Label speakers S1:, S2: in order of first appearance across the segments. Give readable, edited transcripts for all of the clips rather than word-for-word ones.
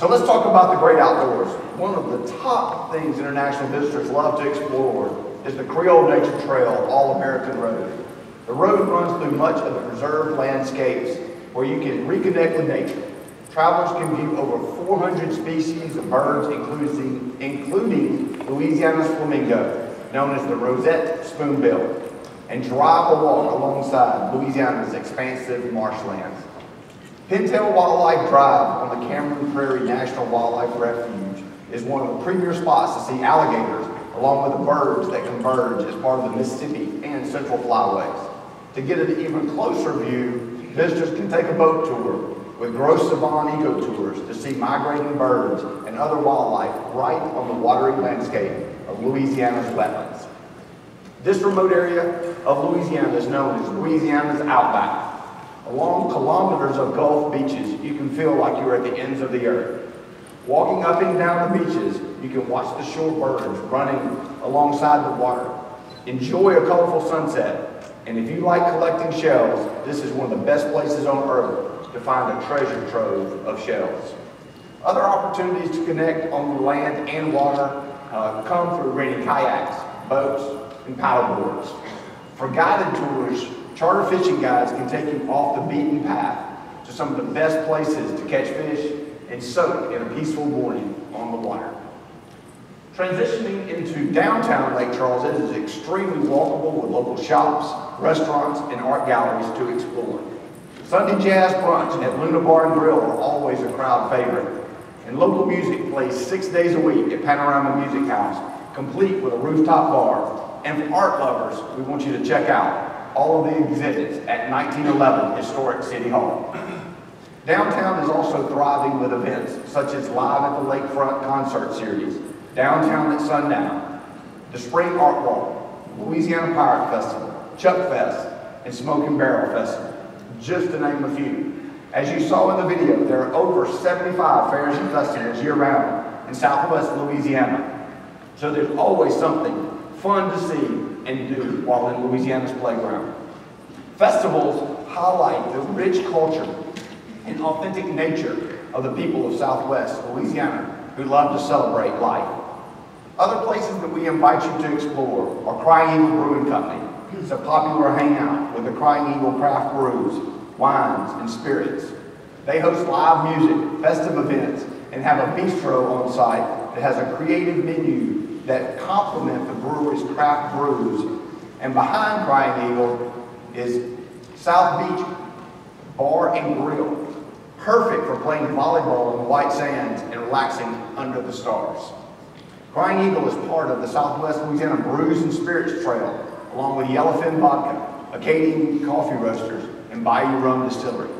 S1: So let's talk about the great outdoors. One of the top things international visitors love to explore is the Creole Nature Trail All-American Road. The road runs through much of the preserved landscapes where you can reconnect with nature. Travelers can view over 400 species of birds, including Louisiana's flamingo, known as the rosette spoonbill, and drive or walk alongside Louisiana's expansive marshlands. Pintail Wildlife Drive on the Cameron Prairie National Wildlife Refuge is one of the premier spots to see alligators, along with the birds that converge as part of the Mississippi and Central Flyways. To get an even closer view, visitors can take a boat tour with Gros Savant Eco Tours to see migrating birds and other wildlife right on the watery landscape of Louisiana's wetlands. This remote area of Louisiana is known as Louisiana's Outback. Along kilometers of Gulf beaches, you can feel like you're at the ends of the earth. Walking up and down the beaches, you can watch the shore birds running alongside the water. Enjoy a colorful sunset. And if you like collecting shells, this is one of the best places on earth to find a treasure trove of shells. Other opportunities to connect on the land and water come through renting kayaks, boats, and paddleboards. For guided tours, charter fishing guides can take you off the beaten path to some of the best places to catch fish and soak in a peaceful morning on the water. Transitioning into downtown Lake Charles, it is extremely walkable with local shops, restaurants, and art galleries to explore. Sunday jazz brunch at Luna Bar and Grill are always a crowd favorite, and local music plays 6 days a week at Panorama Music House, complete with a rooftop bar. And for art lovers, we want you to check out all of the exhibits at 1911 Historic City Hall. Downtown is also thriving with events such as Live at the Lakefront concert series, Downtown at Sundown, the Spring Art Walk, Louisiana Pirate Festival, Chuck Fest, and Smoke and Barrel Festival, just to name a few. As you saw in the video, there are over 75 fairs and festivals year-round in Southwest Louisiana. So there's always something fun to see and do while in Louisiana's playground. Festivals highlight the rich culture and authentic nature of the people of Southwest Louisiana who love to celebrate life. Other places that we invite you to explore are Crying Eagle Brewing Company. It's a popular hangout with the Crying Eagle craft brews, wines, and spirits. They host live music, festive events, and have a bistro on site that has a creative menu that complement the brewery's craft brews. And behind Crying Eagle is South Beach Bar and Grill, perfect for playing volleyball in the white sands and relaxing under the stars. Crying Eagle is part of the Southwest Louisiana Brews and Spirits Trail, along with Yellowfin Vodka, Acadian Coffee Roasters, and Bayou Rum Distillery.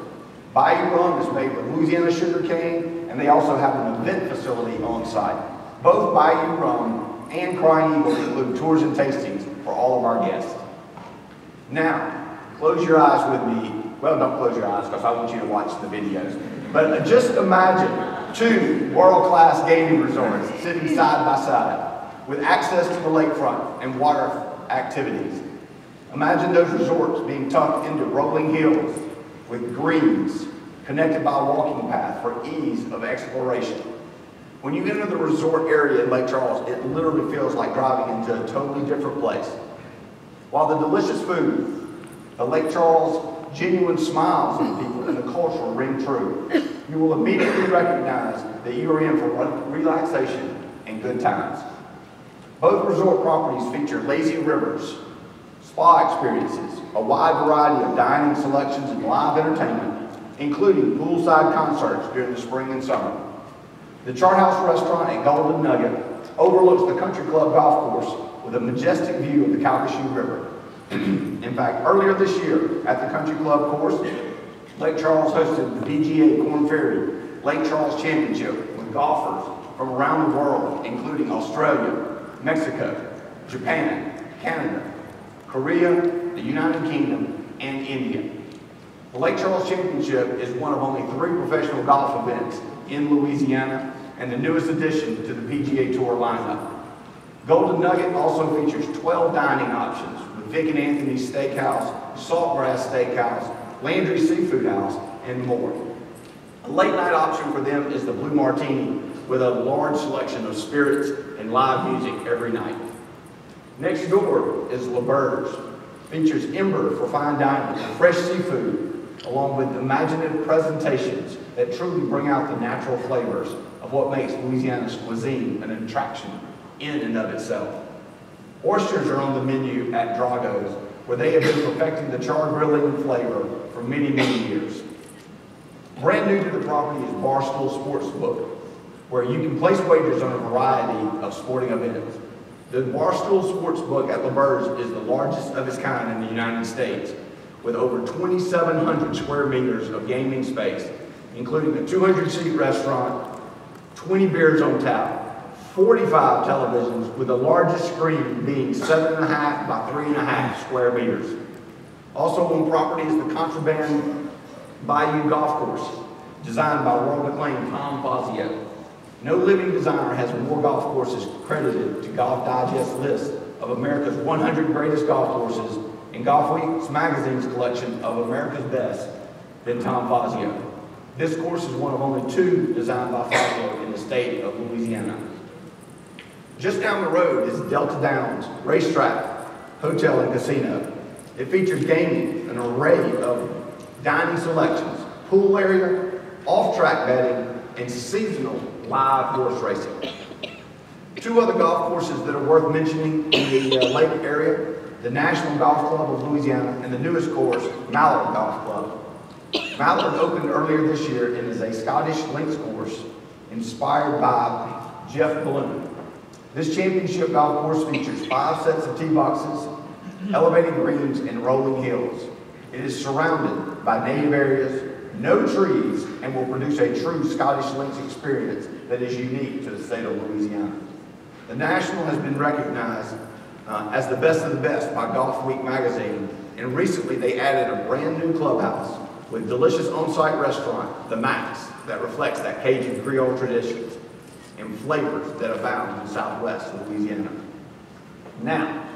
S1: Bayou Rum is made with Louisiana sugar cane, and they also have an event facility on site. Both Bayou Rum and Crying Eagle include tours and tastings for all of our guests. Now, close your eyes with me. Well, don't close your eyes because I want you to watch the videos. But just imagine 2 world-class gaming resorts sitting side by side with access to the lakefront and water activities. Imagine those resorts being tucked into rolling hills with greens connected by a walking path for ease of exploration. When you enter the resort area in Lake Charles, it literally feels like driving into a totally different place. While the delicious food, the Lake Charles genuine smiles of the people, and the culture ring true, you will immediately recognize that you are in for relaxation and good times. Both resort properties feature lazy rivers, spa experiences, a wide variety of dining selections and live entertainment, including poolside concerts during the spring and summer. The Chart House Restaurant at Golden Nugget overlooks the Country Club Golf Course with a majestic view of the Calcasieu River. In fact, earlier this year at the Country Club course, Lake Charles hosted the PGA Korn Ferry Lake Charles Championship with golfers from around the world, including Australia, Mexico, Japan, Canada, Korea, the United Kingdom, and India. The Lake Charles Championship is one of only 3 professional golf events in Louisiana and the newest addition to the PGA Tour lineup. Golden Nugget also features 12 dining options with Vic and Anthony's Steakhouse, Saltgrass Steakhouse, Landry Seafood House, and more. A late night option for them is the Blue Martini with a large selection of spirits and live music every night. Next door is Le Berge. Features Ember for fine dining and fresh seafood, along with imaginative presentations that truly bring out the natural flavors of what makes Louisiana's cuisine an attraction in and of itself. Oysters are on the menu at Drago's, where they have been perfecting the char grilling flavor for many, many years. Brand new to the property is Barstool Sportsbook, where you can place wagers on a variety of sporting events. The Barstool Sportsbook at Le Berge is the largest of its kind in the United States, with over 2,700 square meters of gaming space, including a 200-seat restaurant, 20 beers on tap, 45 televisions, with the largest screen being 7.5 by 3.5 square meters. Also on property is the Contraband Bayou Golf Course, designed by world-acclaimed Tom Fazio. No living designer has more golf courses credited to Golf Digest list of America's 100 greatest golf courses and Golf Week's magazine's collection of America's best than Tom Fazio. This course is one of only 2 designed by Fazio in the state of Louisiana. Just down the road is Delta Downs Racetrack, Hotel and Casino. It features gaming, an array of dining selections, pool area, off-track betting, and seasonal live horse racing. 2 other golf courses that are worth mentioning in the lake area, the National Golf Club of Louisiana and the newest course, Mallard Golf Club. Mallard opened earlier this year and is a Scottish links course inspired by Jeff Balloon. This championship golf course features 5 sets of tee boxes, elevated greens, and rolling hills. It is surrounded by native areas, no trees, and will produce a true Scottish links experience that is unique to the state of Louisiana. The National has been recognized as the best of the best by Golf Week magazine, and recently they added a brand new clubhouse with delicious on-site restaurant, The Max, that reflects that Cajun Creole traditions and flavors that abound in southwest Louisiana. Now,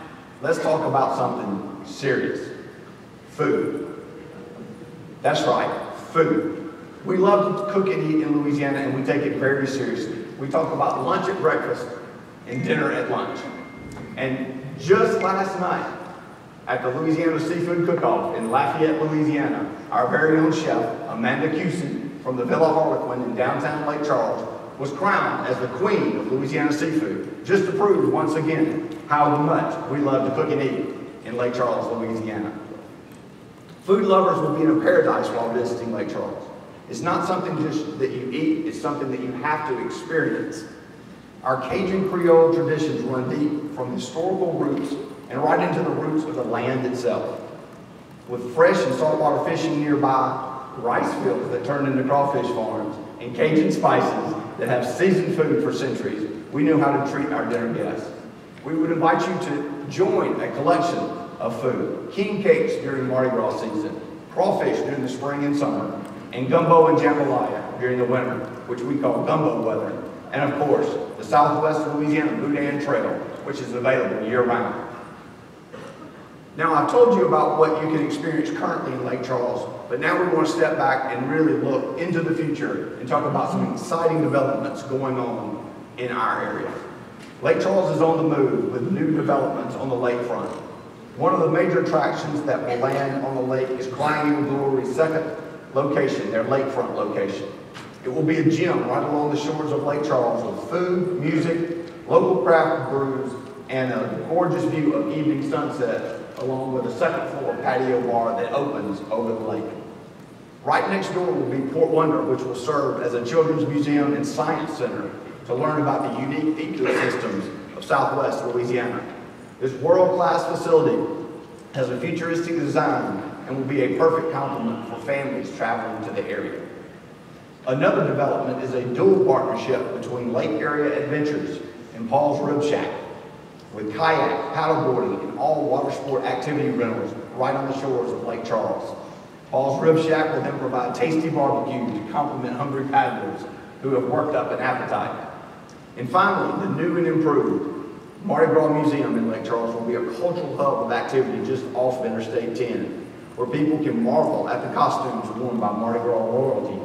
S1: let's talk about something serious. Food. That's right, food. We love to cook and eat in Louisiana, and we take it very seriously. We talk about lunch at breakfast and dinner at lunch. And just last night, at the Louisiana Seafood Cook-Off in Lafayette, Louisiana, our very own chef, Amanda Cusey, from the Villa Harlequin in downtown Lake Charles, was crowned as the queen of Louisiana seafood, just to prove once again how much we love to cook and eat in Lake Charles, Louisiana. Food lovers will be in a paradise while visiting Lake Charles. It's not something just that you eat, it's something that you have to experience. Our Cajun Creole traditions run deep from historical roots and right into the roots of the land itself. With fresh and saltwater fishing nearby, rice fields that turn into crawfish farms, and Cajun spices that have seasoned food for centuries, we know how to treat our dinner guests. We would invite you to join a collection of food: king cakes during Mardi Gras season, crawfish during the spring and summer, and gumbo and jambalaya during the winter, which we call gumbo weather. And of course, the Southwest Louisiana Boudin Trail, which is available year-round. Now, I've told you about what you can experience currently in Lake Charles, but now we want to step back and really look into the future and talk about some exciting developments going on in our area. Lake Charles is on the move with new developments on the lakefront. One of the major attractions that will land on the lake is Crying Eagle Glory's second location, their lakefront location. It will be a gym right along the shores of Lake Charles with food, music, local craft brews, and a gorgeous view of evening sunset, along with a second floor patio bar that opens over the lake. Right next door will be Port Wonder, which will serve as a children's museum and science center to learn about the unique ecosystems of Southwest Louisiana. This world-class facility has a futuristic design and will be a perfect complement for families traveling to the area. Another development is a dual partnership between Lake Area Adventures and Paul's Rib Shack, with kayak, paddleboarding, and all water sport activity rentals right on the shores of Lake Charles. Paul's Rib Shack will then provide tasty barbecue to complement hungry paddlers who have worked up an appetite. And finally, the new and improved Mardi Gras Museum in Lake Charles will be a cultural hub of activity just off Interstate 10, where people can marvel at the costumes worn by Mardi Gras royalty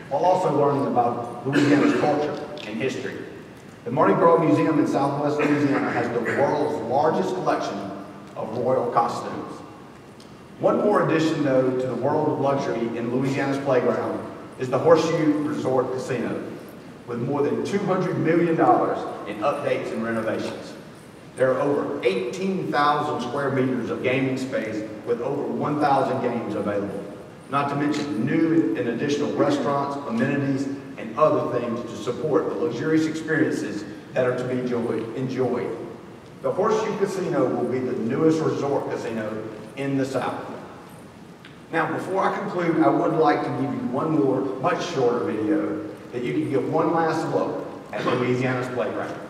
S1: while also learning about Louisiana's culture and history. The Mardi Gras Museum in Southwest Louisiana has the world's largest collection of royal costumes. One more addition, though, to the world of luxury in Louisiana's playground is the Horseshoe Resort Casino, with more than $200 million in updates and renovations. There are over 18,000 square meters of gaming space with over 1,000 games available, not to mention new and additional restaurants, amenities, and other things to support the luxurious experiences that are to be enjoyed. The Horseshoe Casino will be the newest resort casino in the South. Now, before I conclude, I would like to give you one more, much shorter video that you can get one last look at Louisiana's playground.